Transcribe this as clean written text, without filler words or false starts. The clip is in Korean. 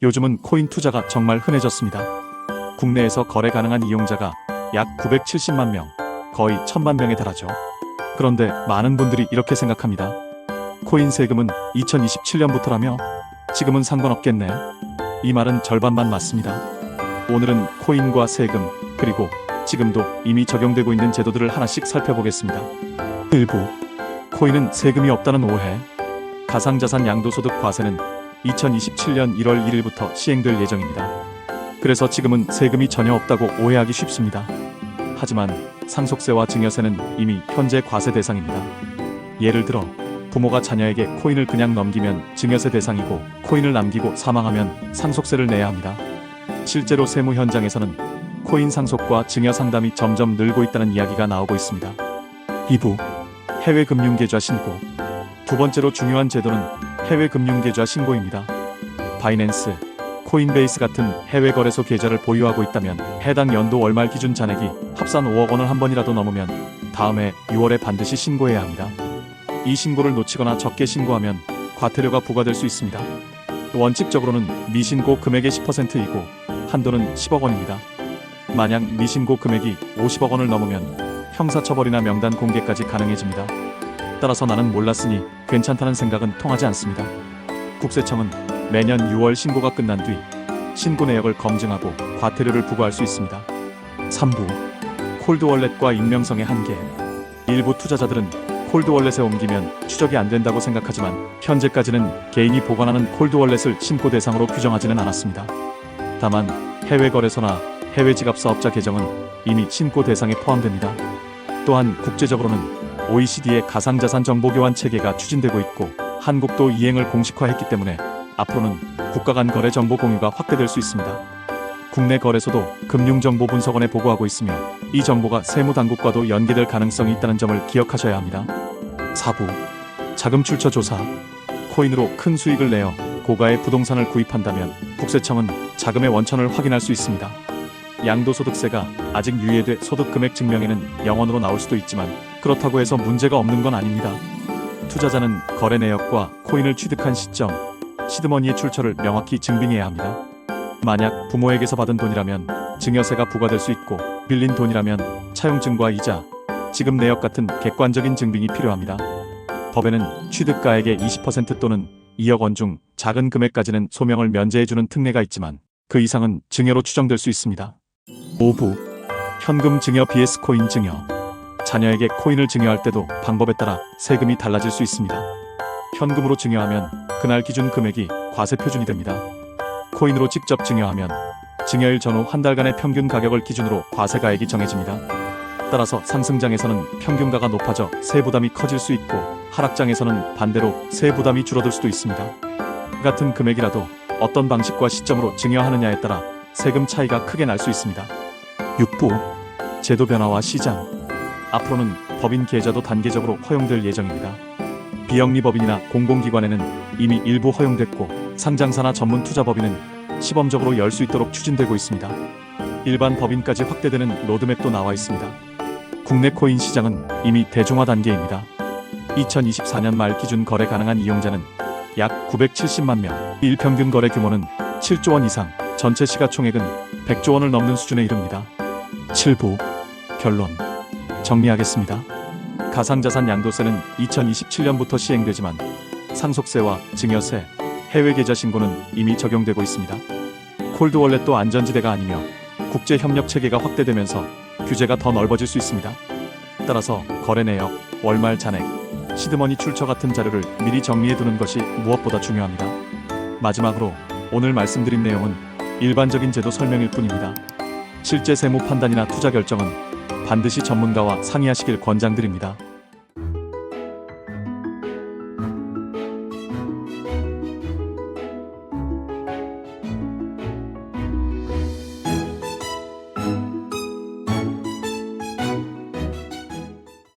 요즘은 코인 투자가 정말 흔해졌습니다. 국내에서 거래 가능한 이용자가 약 970만 명, 거의 1000만 명에 달하죠. 그런데 많은 분들이 이렇게 생각합니다. 코인 세금은 2027년부터라며 지금은 상관없겠네. 이 말은 절반만 맞습니다. 오늘은 코인과 세금, 그리고 지금도 이미 적용되고 있는 제도들을 하나씩 살펴보겠습니다. 1부. 코인은 세금이 없다는 오해. 가상자산 양도소득 과세는 2027년 1월 1일부터 시행될 예정입니다. 그래서 지금은 세금이 전혀 없다고 오해하기 쉽습니다. 하지만 상속세와 증여세는 이미 현재 과세 대상입니다. 예를 들어 부모가 자녀에게 코인을 그냥 넘기면 증여세 대상이고, 코인을 남기고 사망하면 상속세를 내야 합니다. 실제로 세무 현장에서는 코인 상속과 증여 상담이 점점 늘고 있다는 이야기가 나오고 있습니다. 2부. 해외 금융계좌 신고. 두 번째로 중요한 제도는 해외 금융계좌 신고입니다. 바이낸스, 코인베이스 같은 해외 거래소 계좌를 보유하고 있다면 해당 연도 월말 기준 잔액이 합산 5억 원을 한 번이라도 넘으면 다음해 6월에 반드시 신고해야 합니다. 이 신고를 놓치거나 적게 신고하면 과태료가 부과될 수 있습니다. 원칙적으로는 미신고 금액의 10%이고 한도는 10억 원입니다. 만약 미신고 금액이 50억 원을 넘으면 형사처벌이나 명단 공개까지 가능해집니다. 따라서 나는 몰랐으니 괜찮다는 생각은 통하지 않습니다. 국세청은 매년 6월 신고가 끝난 뒤 신고 내역을 검증하고 과태료를 부과할 수 있습니다. 3부. 콜드월렛과 익명성의 한계. 일부 투자자들은 콜드월렛에 옮기면 추적이 안 된다고 생각하지만 현재까지는 개인이 보관하는 콜드월렛을 신고 대상으로 규정하지는 않았습니다. 다만 해외 거래소나 해외 지갑 사업자 계정은 이미 신고 대상에 포함됩니다. 또한 국제적으로는 OECD의 가상자산 정보교환 체계가 추진되고 있고 한국도 이행을 공식화했기 때문에 앞으로는 국가 간 거래 정보 공유가 확대될 수 있습니다. 국내 거래소도 금융정보분석원에 보고하고 있으며 이 정보가 세무당국과도 연계될 가능성이 있다는 점을 기억하셔야 합니다. 4부. 자금 출처 조사. 코인으로 큰 수익을 내어 고가의 부동산을 구입한다면 국세청은 자금의 원천을 확인할 수 있습니다. 양도소득세가 아직 유예돼 소득금액 증명에는 영원으로 나올 수도 있지만 그렇다고 해서 문제가 없는 건 아닙니다. 투자자는 거래 내역과 코인을 취득한 시점, 시드머니의 출처를 명확히 증빙해야 합니다. 만약 부모에게서 받은 돈이라면 증여세가 부과될 수 있고, 빌린 돈이라면 차용증과 이자, 지급 내역 같은 객관적인 증빙이 필요합니다. 법에는 취득가액의 20% 또는 2억 원 중 작은 금액까지는 소명을 면제해주는 특례가 있지만 그 이상은 증여로 추정될 수 있습니다. 5부. 현금 증여 vs 코인 증여. 자녀에게 코인을 증여할 때도 방법에 따라 세금이 달라질 수 있습니다. 현금으로 증여하면 그날 기준 금액이 과세 표준이 됩니다. 코인으로 직접 증여하면 증여일 전후 한 달간의 평균 가격을 기준으로 과세가액이 정해집니다. 따라서 상승장에서는 평균가가 높아져 세부담이 커질 수 있고, 하락장에서는 반대로 세부담이 줄어들 수도 있습니다. 같은 금액이라도 어떤 방식과 시점으로 증여하느냐에 따라 세금 차이가 크게 날 수 있습니다. 6부. 제도 변화와 시장. 앞으로는 법인 계좌도 단계적으로 허용될 예정입니다. 비영리법인이나 공공기관에는 이미 일부 허용됐고, 상장사나 전문 투자법인은 시범적으로 열 수 있도록 추진되고 있습니다. 일반 법인까지 확대되는 로드맵도 나와 있습니다. 국내 코인 시장은 이미 대중화 단계입니다. 2024년 말 기준 거래 가능한 이용자는 약 970만 명, 일평균 거래 규모는 7조 원 이상, 전체 시가총액은 100조 원을 넘는 수준에 이릅니다. 7부. 결론. 정리하겠습니다. 가상자산 양도세는 2027년부터 시행되지만 상속세와 증여세, 해외 계좌 신고는 이미 적용되고 있습니다. 콜드월렛도 안전지대가 아니며 국제협력 체계가 확대되면서 규제가 더 넓어질 수 있습니다. 따라서 거래 내역, 월말 잔액, 시드머니 출처 같은 자료를 미리 정리해두는 것이 무엇보다 중요합니다. 마지막으로 오늘 말씀드린 내용은 일반적인 제도 설명일 뿐입니다. 실제 세무 판단이나 투자 결정은 반드시 전문가와 상의하시길 권장드립니다.